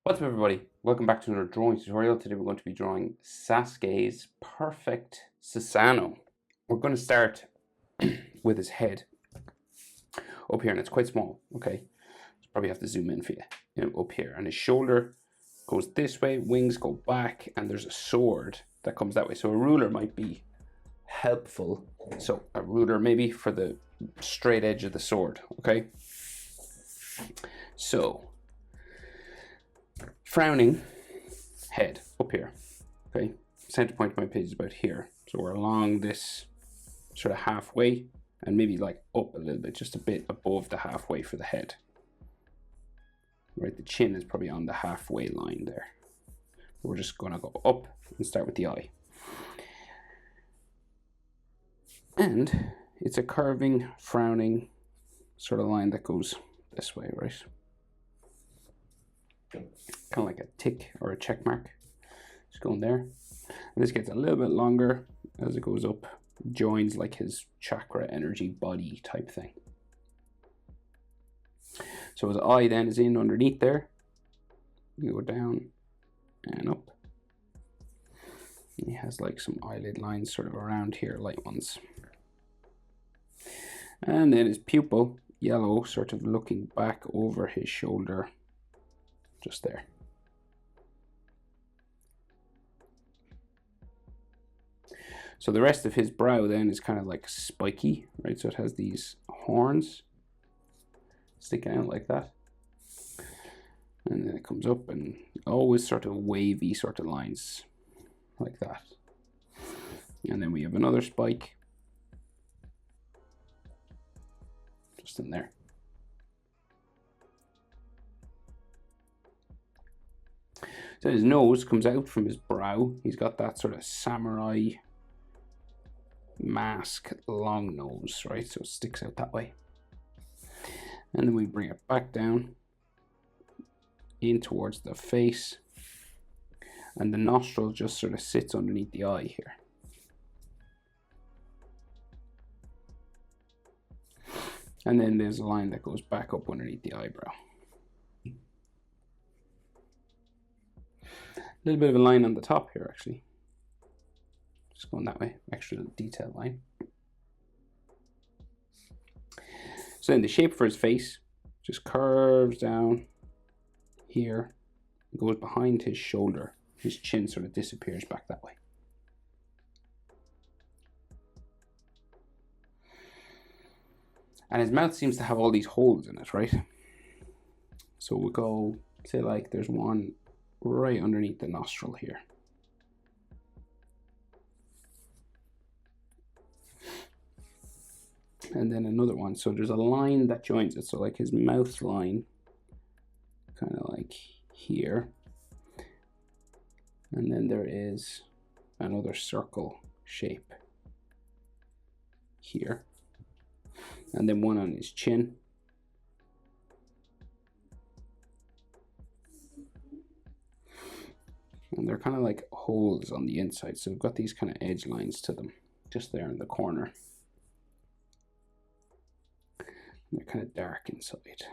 What's up everybody? Welcome back to another drawing tutorial. Today we're going to be drawing Sasuke's perfect Susanoo. We're going to start with his head up here, and it's quite small, okay? So probably have to zoom in for you, up here. And his shoulder goes this way, wings go back, and there's a sword that comes that way. So a ruler might be helpful. So a ruler maybe for the straight edge of the sword, okay? So frowning head up here, okay? Center point of my page is about here. So we're along this sort of halfway and maybe like up a little bit, just a bit above the halfway for the head. Right, the chin is probably on the halfway line there. We're just gonna go up and start with the eye. And it's a curving, frowning sort of line that goes this way, right? Kind of like a tick or a check mark. Just going there. And this gets a little bit longer as it goes up, joins like his chakra energy body type thing. So his eye then is in underneath there. You go down and up. And he has like some eyelid lines sort of around here, light ones. And then his pupil, yellow, sort of looking back over his shoulder, just there. So the rest of his brow then is kind of like spiky, right? So it has these horns sticking out like that. And then it comes up and always sort of wavy sort of lines like that. And then we have another spike just in there. So his nose comes out from his brow. He's got that sort of samurai mask long nose, right? So it sticks out that way. And then we bring it back down in towards the face, and the nostril just sort of sits underneath the eye here. And then there's a line that goes back up underneath the eyebrow. A little bit of a line on the top here actually. Just going that way, extra detail line. So then the shape for his face just curves down here, goes behind his shoulder. His chin sort of disappears back that way. And his mouth seems to have all these holes in it, right? So we'll go, say like there's one right underneath the nostril here. And then another one. So there's a line that joins it. So like his mouth line, kind of like here. And then there is another circle shape here. And then one on his chin. And they're kind of like holes on the inside. So we've got these kind of edge lines to them, just there in the corner. And they're kind of dark inside.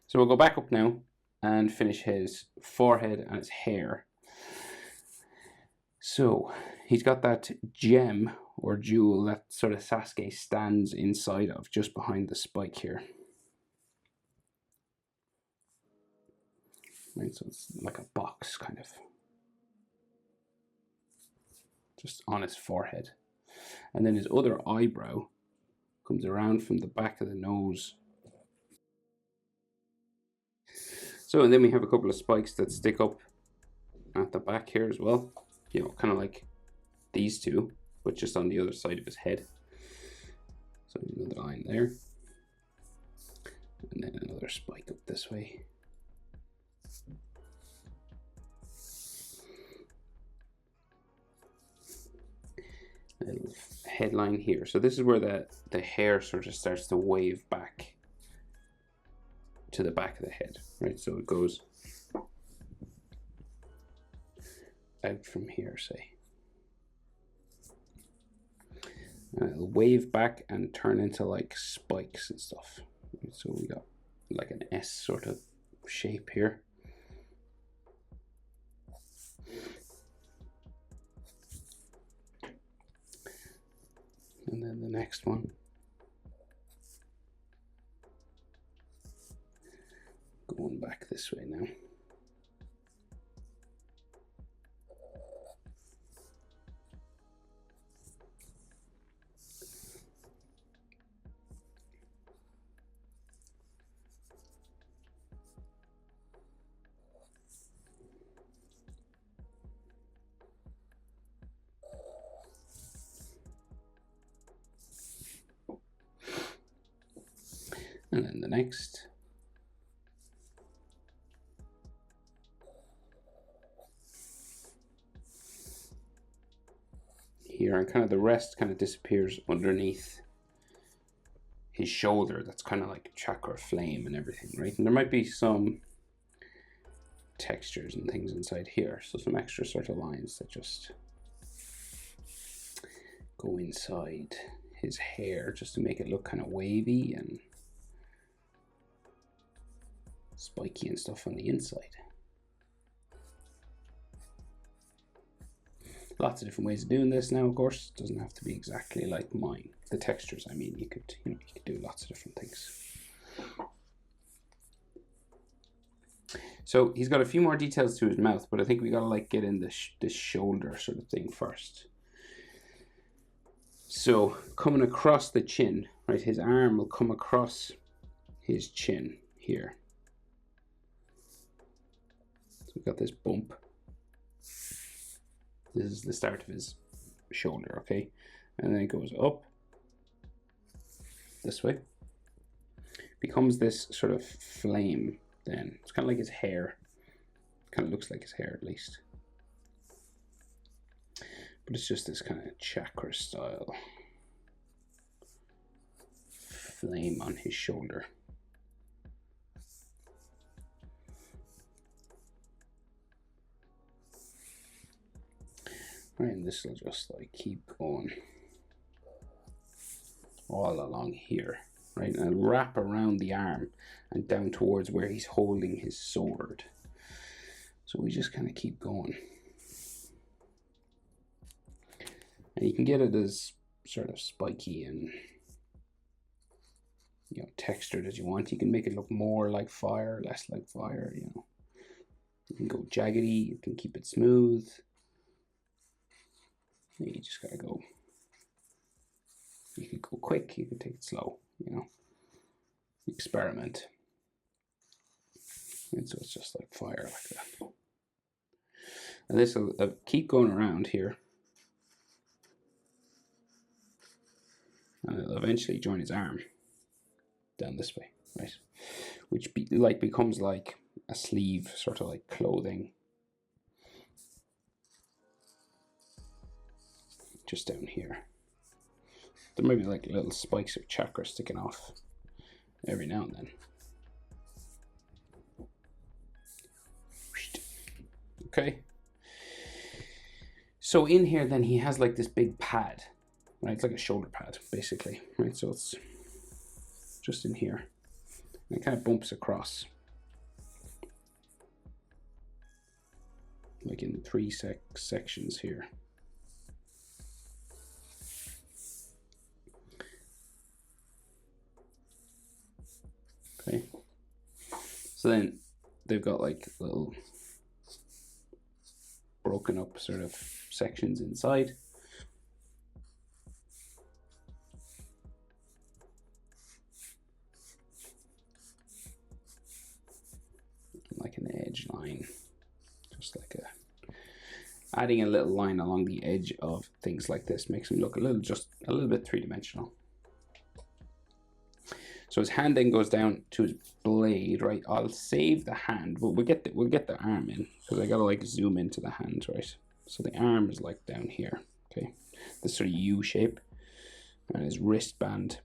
So we'll go back up now and finish his forehead and his hair. So he's got that gem or jewel that sort of Sasuke stands inside of, just behind the spike here. Right, so it's like a box kind of, just on his forehead. And then his other eyebrow comes around from the back of the nose. So and then we have a couple of spikes that stick up at the back here as well. You know, kind of like these two, but just on the other side of his head. So another line there. And then another spike up this way. A little headline here. So this is where the hair sort of starts to wave back to the back of the head, right? So it goes out from here, say. And it'll wave back and turn into like spikes and stuff. So we got like an S sort of shape here. And then the next one. Going back this way now. And then the next. Here, and kind of the rest kind of disappears underneath his shoulder. That's kind of like chakra flame and everything, right? And there might be some textures and things inside here. So some extra sort of lines that just go inside his hair just to make it look kind of wavy and spiky and stuff on the inside. Lots of different ways of doing this now, of course. It doesn't have to be exactly like mine. The textures, I mean, you could do lots of different things. So he's got a few more details to his mouth, but I think we gotta like get in this shoulder sort of thing first. So coming across the chin, right? His arm will come across his chin here. So we've got this bump. This is the start of his shoulder, okay? And then it goes up this way. Becomes this sort of flame then. It's kind of like his hair. Kind of looks like his hair at least. But it's just this kind of chakra style flame on his shoulder. Right, and this will just like keep going all along here, right? And it'll wrap around the arm and down towards where he's holding his sword. So we just kind of keep going. And you can get it as sort of spiky and, you know, textured as you want. You can make it look more like fire, less like fire, you know. You can go jaggedy, you can keep it smooth. You just gotta go. You could go quick, you could take it slow, you know. Experiment. And so it's just like fire like that. And this will keep going around here. And it'll eventually join his arm down this way, right? Which becomes like a sleeve, sort of like clothing. Just down here. There might be like little spikes of chakra sticking off every now and then. Okay. So in here then he has like this big pad, right? It's like a shoulder pad basically, right? So it's just in here. And it kind of bumps across. Like in 3 sections here. Okay. So then they've got like little broken up sort of sections inside. Like an edge line, just like adding a little line along the edge of things like this makes them look just a little bit three-dimensional. So his hand then goes down to his blade, right? I'll save the hand, but we'll get the arm in because I gotta like zoom into the hand, right? So the arm is like down here, okay? This sort of U shape, and his wristband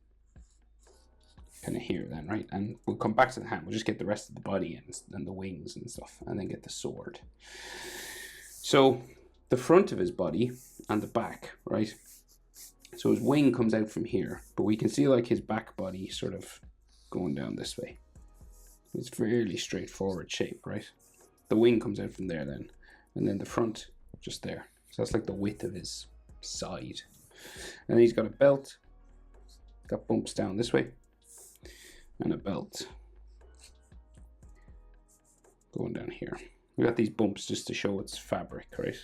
kind of here then, right? And we'll come back to the hand. We'll just get the rest of the body and the wings and stuff, and then get the sword. So the front of his body and the back, right? So his wing comes out from here, but we can see like his back body sort of going down this way. It's fairly straightforward shape, right? The wing comes out from there then, and then the front just there. So that's like the width of his side. And then he's got a belt, got bumps down this way, and a belt going down here. We got these bumps just to show it's fabric, right?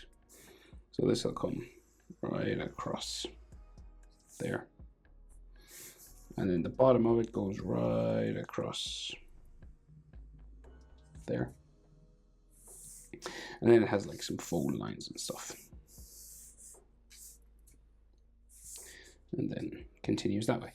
So this will come right across there. And then the bottom of it goes right across there. And then it has like some fold lines and stuff. And then continues that way.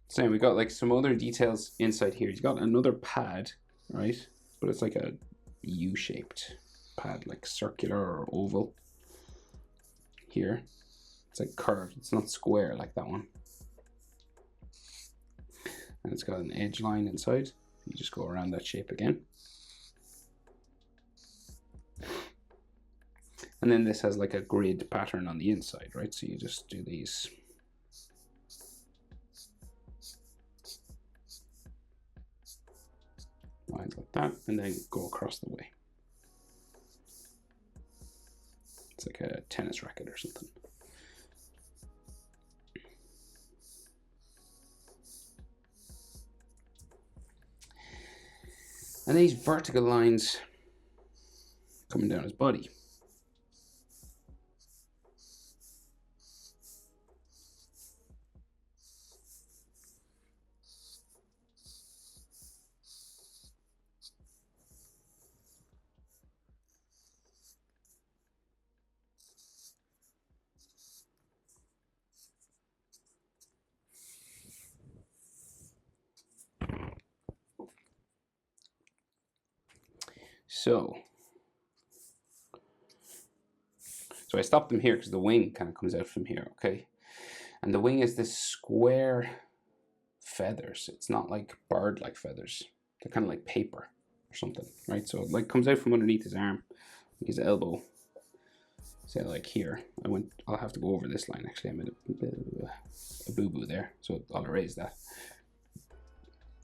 So we got like some other details inside here. He's got another pad, right? But it's like a U-shaped pad, like circular or oval. Here, it's like curved. It's not square like that one. And it's got an edge line inside. You just go around that shape again. And then this has like a grid pattern on the inside, right? So you just do these. Lines like that, and then go across the way. It's like a tennis racket or something. And these vertical lines coming down his body. So I stopped them here because the wing kind of comes out from here, okay? And the wing is this square feathers. It's not like bird-like feathers. They're kind of like paper or something, right? So it like comes out from underneath his arm, his elbow. Say like here. I'll have to go over this line actually. I made a boo-boo there, so I'll erase that.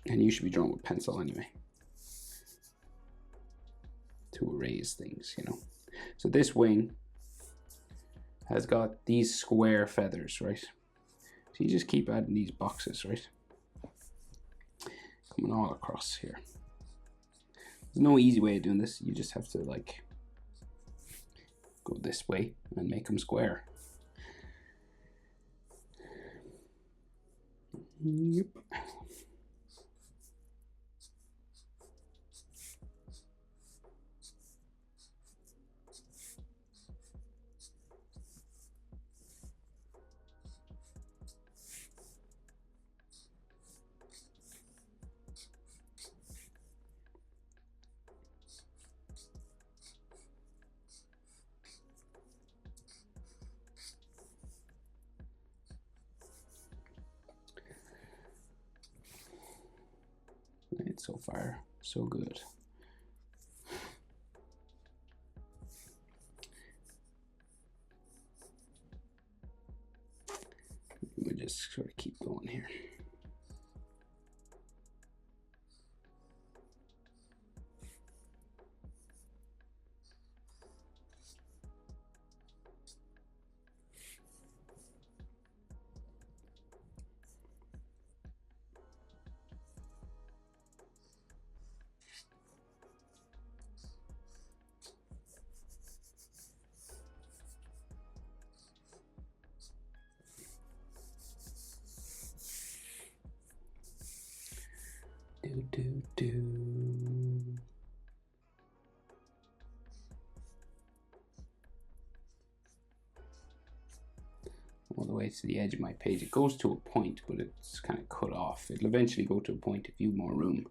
And you should be drawing with pencil anyway, to erase things, you know. So this wing has got these square feathers, right? So you just keep adding these boxes, right? Coming all across here. There's no easy way of doing this. You just have to like go this way and make them square. Yep. Right, so far, so good. We just sort of keep going here. All the way to the edge of my page. It goes to a point, but it's kind of cut off. It'll eventually go to a point if you have more room.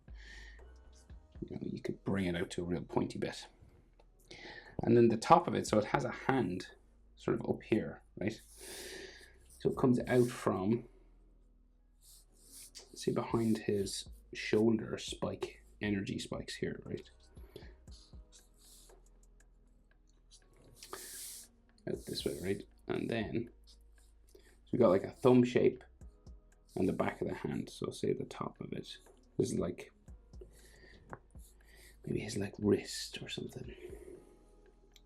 You know, you could bring it out to a real pointy bit. And then the top of it, so it has a hand sort of up here, right? So it comes out from, see behind his shoulder spike, energy spikes here, right? out this way, right? And then so we got like a thumb shape on the back of the hand. So say the top of it. This is like maybe his like wrist or something.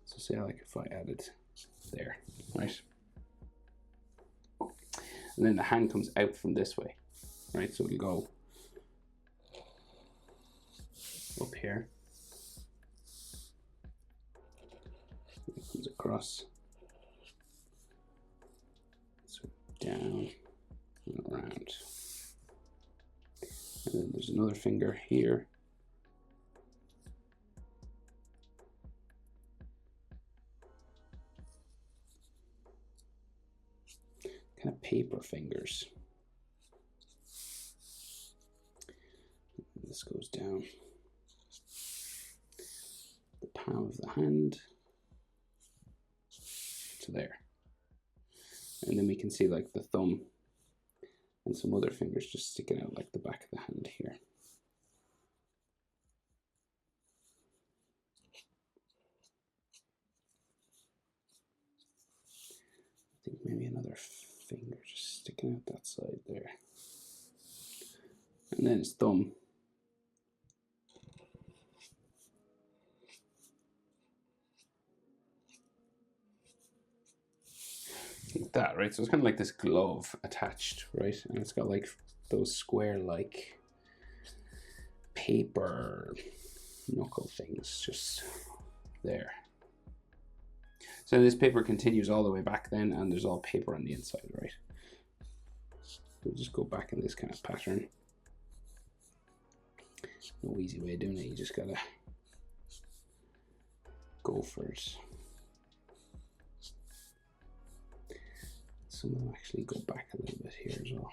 So say like if I added there, right? And then the hand comes out from this way, right? So it'll go up here. It comes across. So down and around. And then there's another finger here. Kind of paper fingers. And this goes down the palm of the hand to there. And then we can see like the thumb and some other fingers just sticking out like the back of the hand here. I think maybe another finger just sticking out that side there. And then his thumb. Like that, right? So it's kind of like this glove attached, right? And it's got like those square like paper knuckle things just there. So this paper continues all the way back then, and there's all paper on the inside, right? We'll just go back in this kind of pattern. No easy way of doing it, you just gotta go for it. Some of them actually go back a little bit here as well.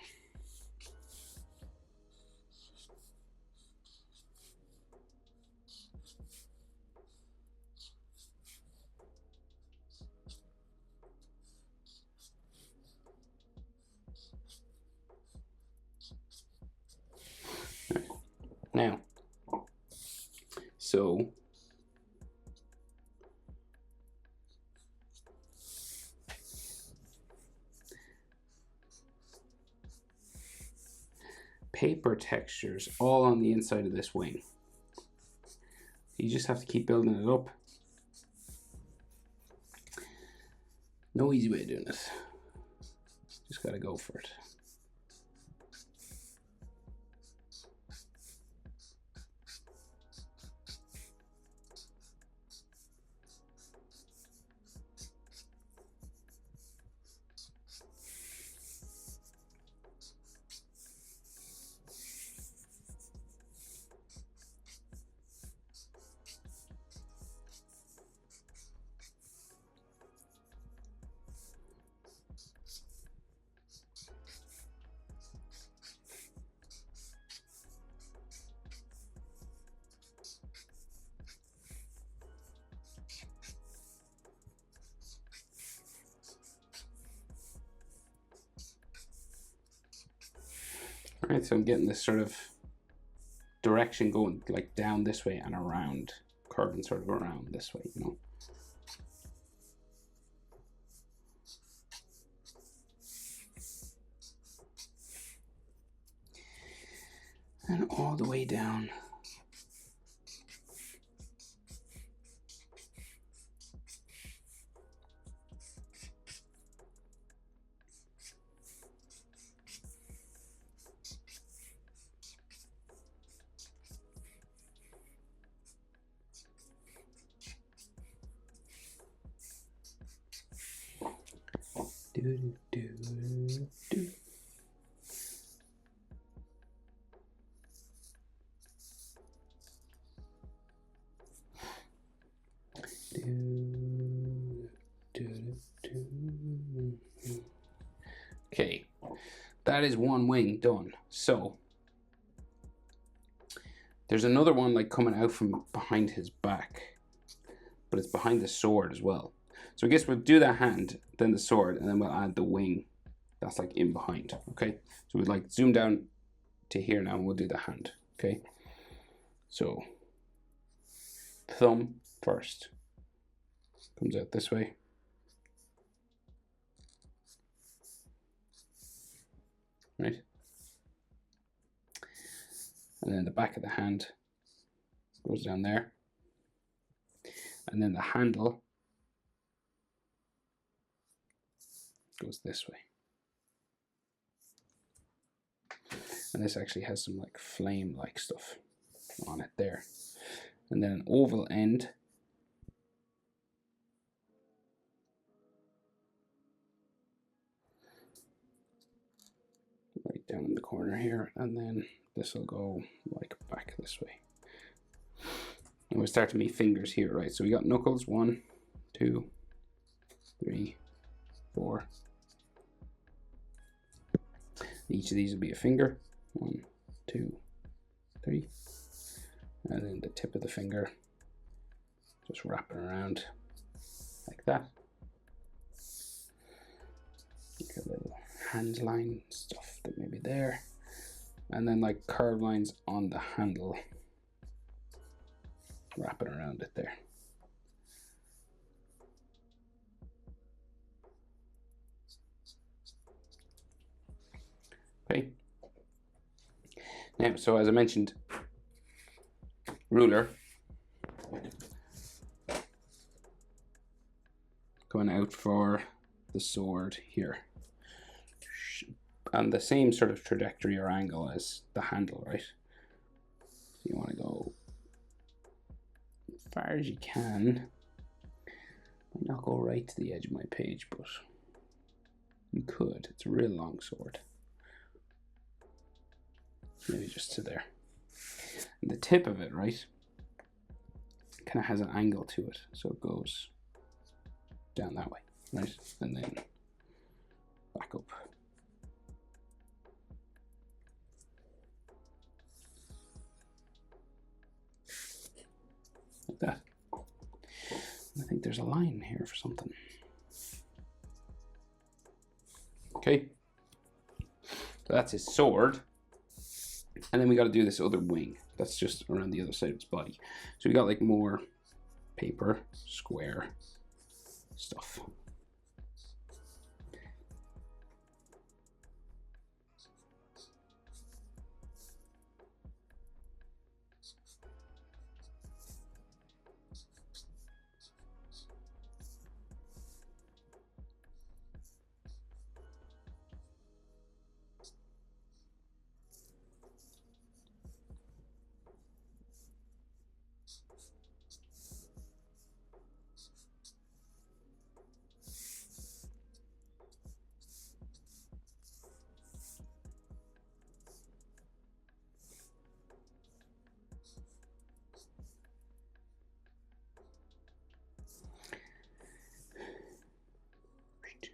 Now, so paper textures all on the inside of this wing. You just have to keep building it up. No easy way of doing this. Just gotta go for it. Alright, so I'm getting this sort of direction going like down this way and around, curving sort of around this way, you know. And all the way down. Do, do, do, do. Okay, that is one wing done. So there's another one like coming out from behind his back, but it's behind the sword as well. So I guess we'll do that hand, then the sword, and then we'll add the wing that's like in behind. Okay, so we'd like zoom down to here now, and we'll do the hand. Okay, so thumb first comes out this way. right? And then the back of the hand goes down there. And then the handle goes this way. And this actually has some like flame-like stuff on it there. And then an oval end right down in the corner here, and then this will go like back this way. And we start to meet fingers here, right? So we got knuckles, 1, 2, 3, 4. Each of these will be a finger, 1, 2, 3, and then the tip of the finger just wrapping around like that. Like a little hand line stuff that may be there, and then like curved lines on the handle wrapping around it there. Okay. Now, so as I mentioned, ruler going out for the sword here, and the same sort of trajectory or angle as the handle, right? So you want to go as far as you can. Might not go right to the edge of my page, but you could. It's a real long sword. Maybe just to there. And the tip of it, right, kind of has an angle to it, so it goes down that way, right, and then back up. Like that. I think there's a line here for something. Okay, so that's his sword. And then we got to do this other wing that's just around the other side of his body. So we got like more paper, square stuff.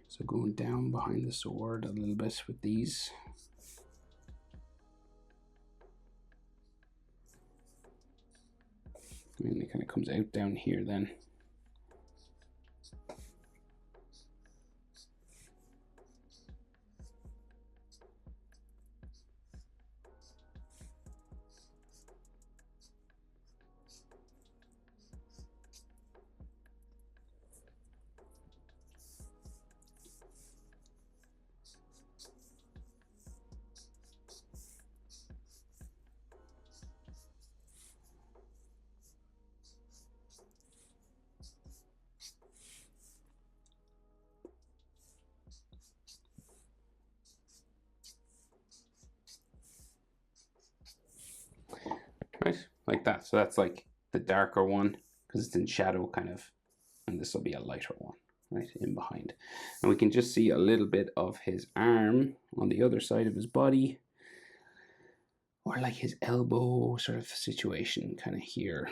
So going down behind the sword a little bit with these. And it kind of comes out down here then. Right, like that. So that's like the darker one because it's in shadow kind of, and this will be a lighter one right in behind. And we can just see a little bit of his arm on the other side of his body, or like his elbow sort of situation kind of here.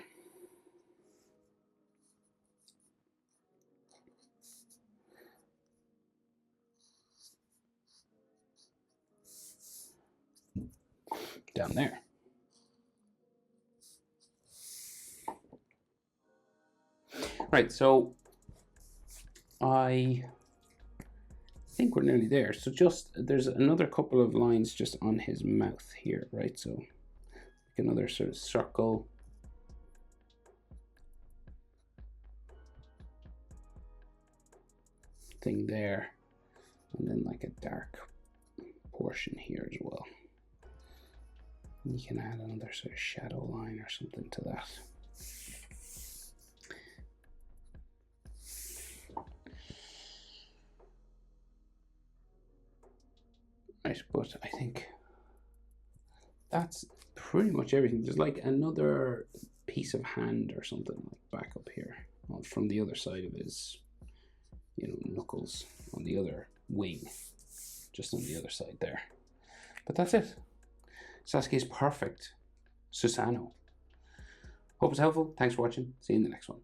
Down there. Right, so I think we're nearly there. So just, there's another couple of lines just on his mouth here, right? So like another sort of circle. Thing there. And then like a dark portion here as well. You can add another sort of shadow line or something to that. Right, but I think that's pretty much everything. There's like another piece of hand or something like back up here from the other side of his, you know, knuckles on the other wing, just on the other side there. But that's it. Sasuke's perfect Susanoo. Hope it's helpful. Thanks for watching. See you in the next one.